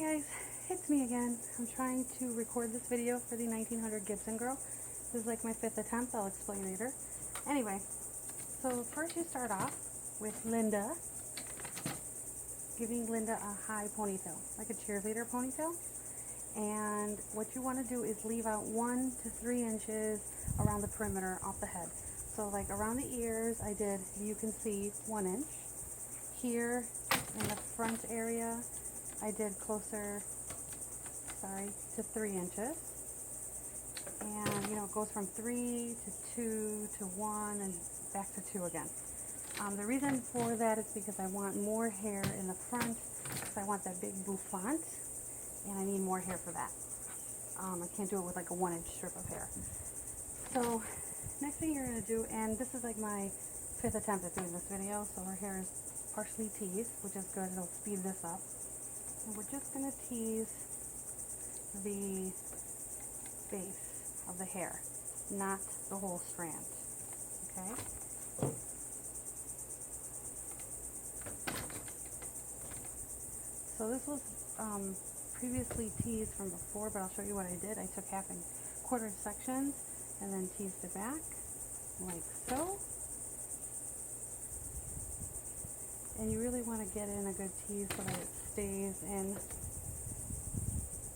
guys, it's me again. I'm trying to record this video for the 1900 Gibson Girl. This is like my 5th attempt. I'll explain later. Anyway, so first you start off with Linda, giving Linda a high ponytail, like a cheerleader ponytail. And what you want to do is leave out 1 to 3 inches around the perimeter off the head. So like around the ears, I did, you can see, 1 inch. Here in the front area, I did closer, to 3 inches. And, you know, it goes from 3 to 2 to 1 and back to 2 again. The reason for that is because I want more hair in the front, because I want that big bouffant, and I need more hair for that. I can't do it with like a 1 inch strip of hair. So, next thing you're going to do, and this is like my 5th attempt at doing this video, so her hair is partially teased, which is good. It'll speed this up. And we're just going to tease the base of the hair, not the whole strand. Okay? So this was previously teased from before, but I'll show you what I did. I took half and quarter sections and then teased it back like so. And you really want to get in a good tease so that it stays in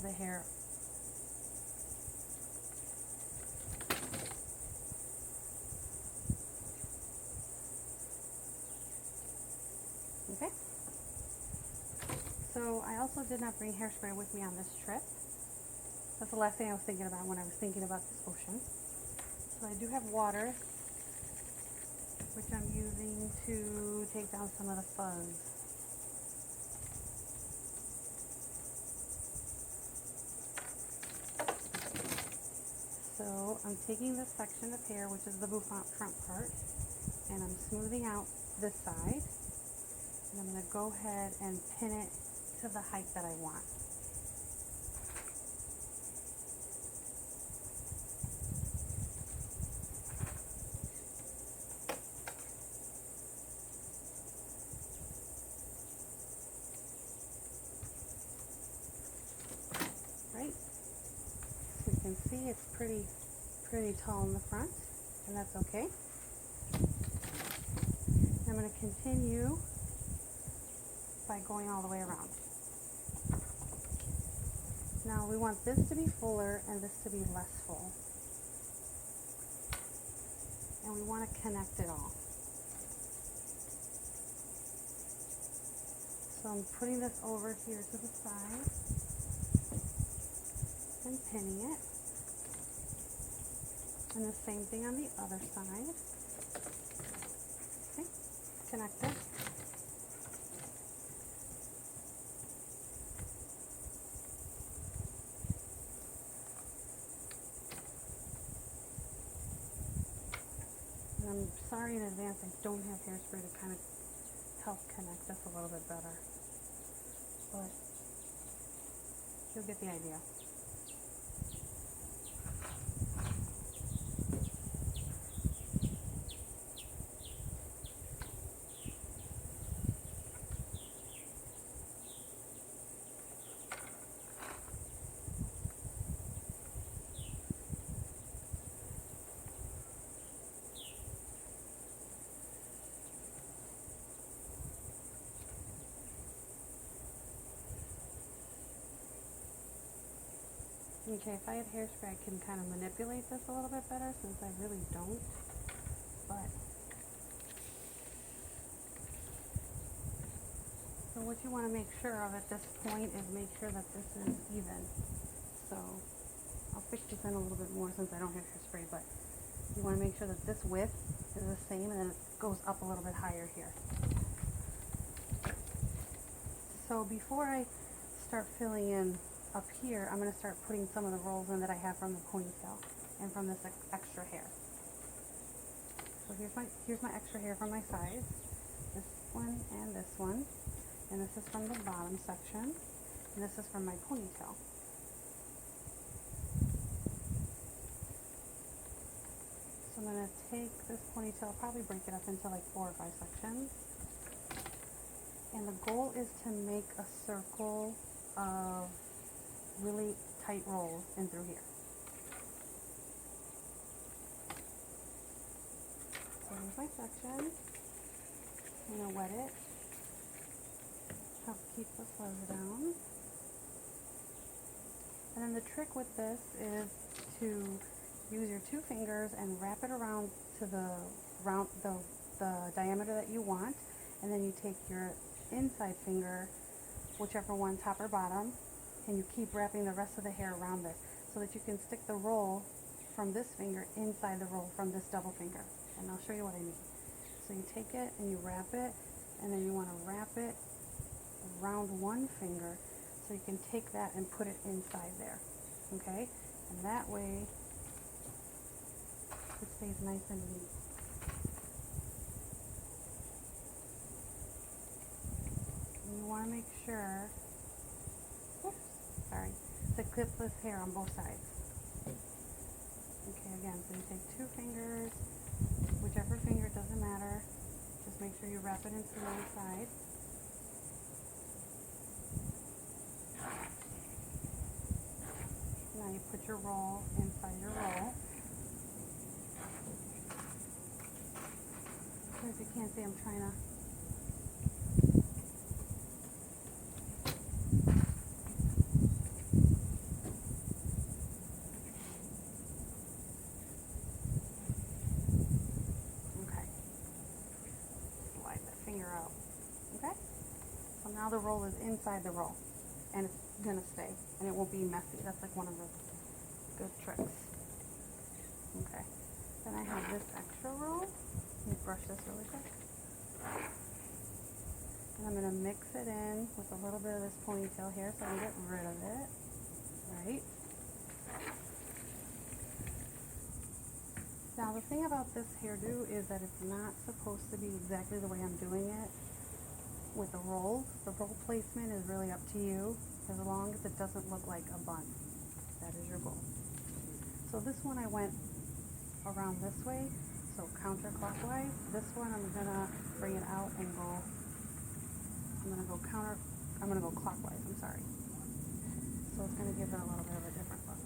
the hair. Okay? So I also did not bring hairspray with me on this trip. That's the last thing I was thinking about when I was thinking about this ocean. So I do have water, which I'm using to take down some of the fuzz. So I'm taking this section of hair, which is the bouffant front part, and I'm smoothing out this side. And I'm going to go ahead and pin it to the height that I want. Right? So you can see it's pretty tall in the front, and that's okay. I'm going to continue by going all the way around. Now we want this to be fuller and this to be less full. And we want to connect it all. So I'm putting this over here to the side and pinning it. And the same thing on the other side. Okay, connect it. And I'm sorry in advance I don't have hairspray to kind of help connect this a little bit better. But you'll get the idea. Okay, if I had hairspray, I can kind of manipulate this a little bit better, since I really don't. But so what you want to make sure of at this point is make sure that this is even. So I'll fix this in a little bit more since I don't have hairspray, but you want to make sure that this width is the same, and then it goes up a little bit higher here. So before I start filling in up here, I'm going to start putting some of the rolls in that I have from the ponytail and from this extra hair. So here's my extra hair from my sides. This one and this one. And this is from the bottom section. And this is from my ponytail. So I'm going to take this ponytail, probably break it up into like 4 or 5 sections. And the goal is to make a circle of really tight rolls in through here. So here's my section. I'm going to wet it. Help keep the flow down. And then the trick with this is to use your two fingers and wrap it around to the diameter that you want, and then you take your inside finger, whichever one, top or bottom, and you keep wrapping the rest of the hair around this so that you can stick the roll from this finger inside the roll from this double finger. And I'll show you what I mean. So you take it and you wrap it, and then you want to wrap it around one finger so you can take that and put it inside there, okay? And that way it stays nice and neat. And you want to make sure, to clip this hair on both sides. Okay, again, so you take two fingers, whichever finger, it doesn't matter. Just make sure you wrap it into the inside. Now you put your roll inside your roll. So if you can't see, I'm trying to out. Okay? So now the roll is inside the roll, and it's gonna stay, and it won't be messy. That's like one of the good tricks. Okay. Then I have this extra roll. Let me brush this really quick. And I'm gonna mix it in with a little bit of this ponytail here so I can get rid of it. Right? Now the thing about this hairdo is that it's not supposed to be exactly the way I'm doing it with the rolls. The roll placement is really up to you, as long as it doesn't look like a bun. That is your goal. So this one I went around this way, so counterclockwise. This one I'm gonna bring it out and go, I'm gonna go clockwise, I'm sorry. So it's gonna give it a little bit of a different look.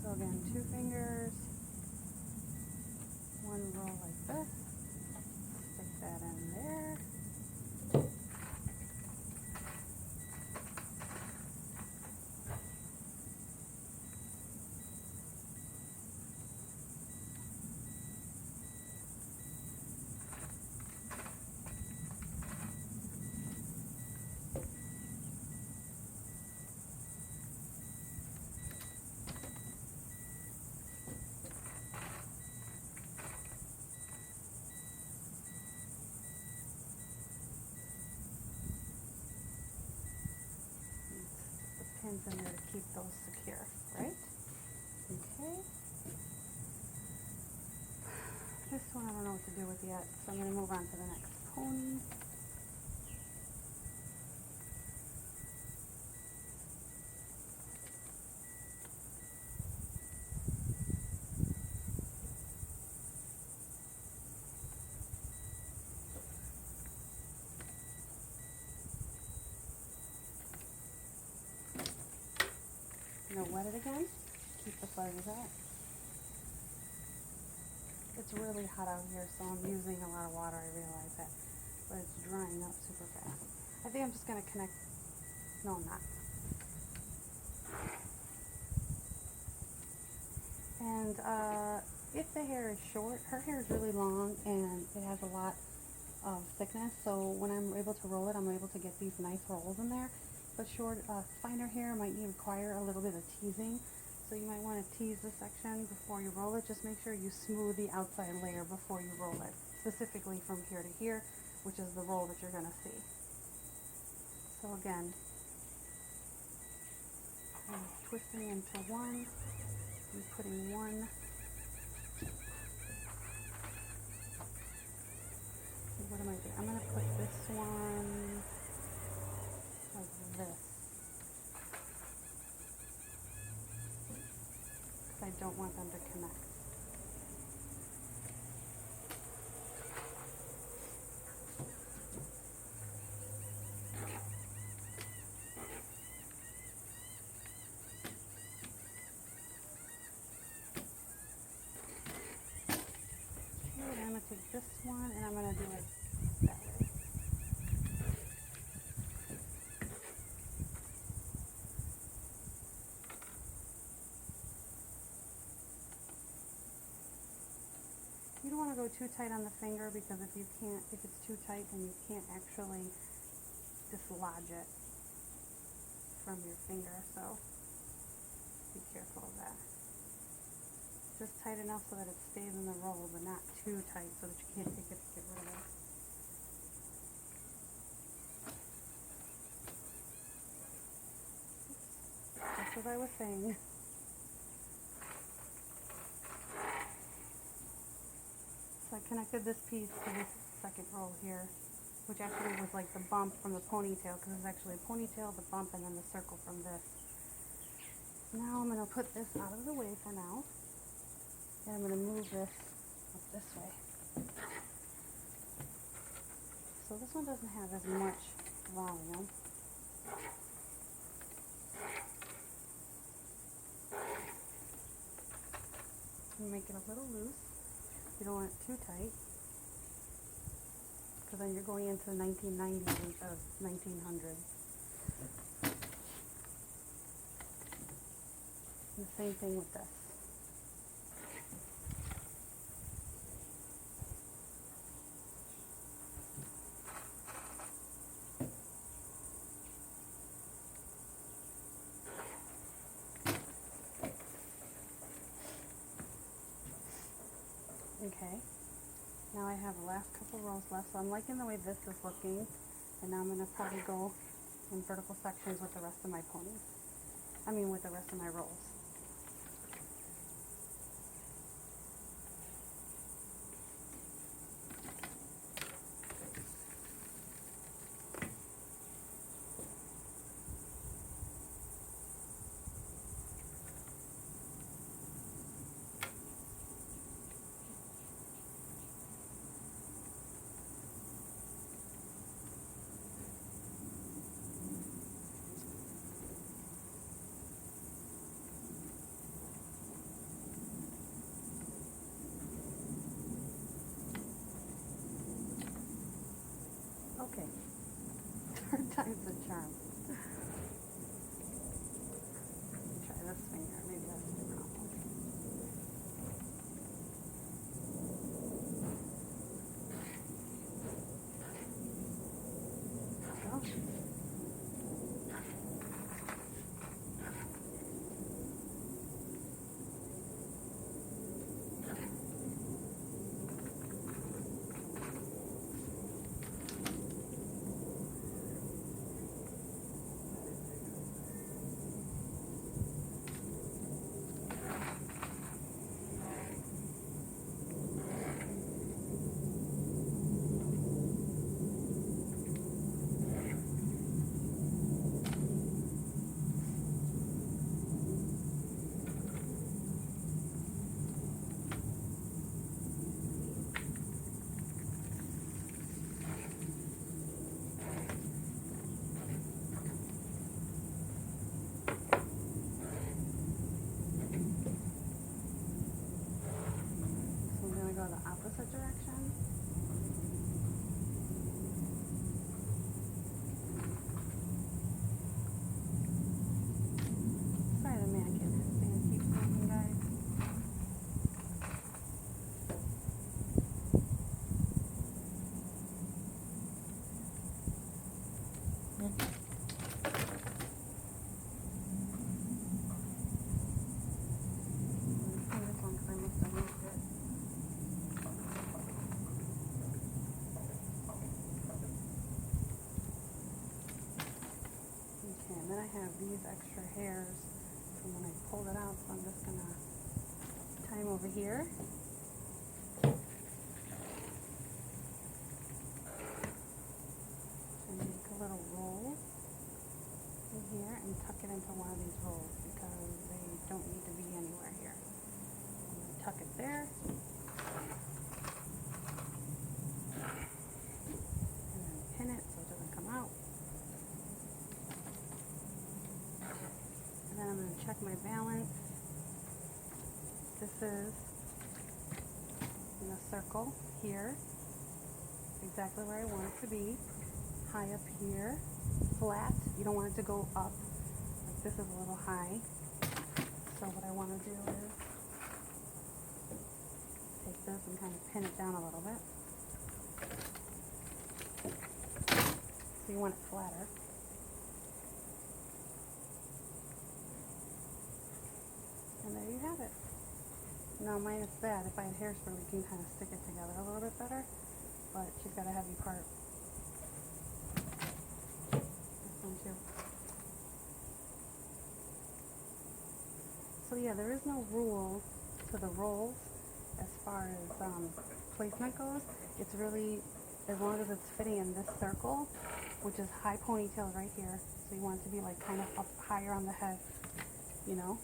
So again, two fingers, one roll like this, stick that in there. Pins in there to keep those secure, right? Okay. This one I don't know what to do with yet, so I'm going to move on to the next pony. I'm going to wet it again, keep the fibers out. It's really hot out here, so I'm using a lot of water, I realize that. But it's drying up super fast. I think I'm just going to connect, no I'm not. And if the hair is short, her hair is really long and it has a lot of thickness, so when I'm able to roll it, I'm able to get these nice rolls in there. But finer hair might require a little bit of teasing, so you might want to tease the section before you roll it. Just make sure you smooth the outside layer before you roll it, specifically from here to here, which is the roll that you're going to see. So again, I'm twisting into one, and putting one. What am I doing? I'm going to put this one like this. Because I don't want them to connect. this one, and I'm going to do it that way. You don't want to go too tight on the finger, because if it's too tight, then you can't actually dislodge it from your finger, so be careful of that. Just tight enough so that it stays in the roll, but not too tight so that you can't take it to get rid of it. Just as I was saying. So I connected this piece to this second roll here, which actually was like the bump from the ponytail, because it's actually a ponytail, the bump, and then the circle from this. Now I'm going to put this out of the way for now, and I'm going to move this up this way. So this one doesn't have as much volume. Make it a little loose. You don't want it too tight, because then you're going into the 1990s of 1900. And the same thing with this. Okay, now I have the last couple rows left, so I'm liking the way this is looking, and now I'm going to probably go in vertical sections with the rest of my ponies. With the rest of my rolls. Okay, third time's a charm. Let me try this finger, maybe that's the problem. There we go. Opposite direction. Sorry, the mannequin stand keeps moving, guys. And then I have these extra hairs from when I pulled it out, so I'm just going to tie them over here. And make a little roll in here and tuck it into one of these rolls, because they don't need to be anywhere here. I'm going to tuck it there. And then pin it so it doesn't come out. I'm going to check my balance. This is a circle here, exactly where I want it to be, high up here, flat. You don't want it to go up. Like this is a little high. So what I want to do is take this and kind of pin it down a little bit. So you want it flatter. And there you have it. Now mine is bad. If I had hairspray, we can kind of stick it together a little bit better. But she's got a heavy part. This one too. So yeah, there is no rule to the rolls as far as placement goes. It's really, as long as it's fitting in this circle, which is high ponytail right here. So you want it to be like kind of up higher on the head, you know,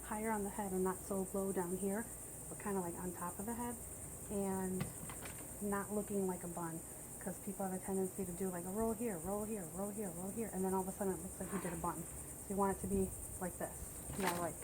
higher on the head and not so low down here, but kind of like on top of the head, and not looking like a bun, because people have a tendency to do like a roll here, roll here, roll here, roll here, and then all of a sudden it looks like you did a bun. So you want it to be like this, more like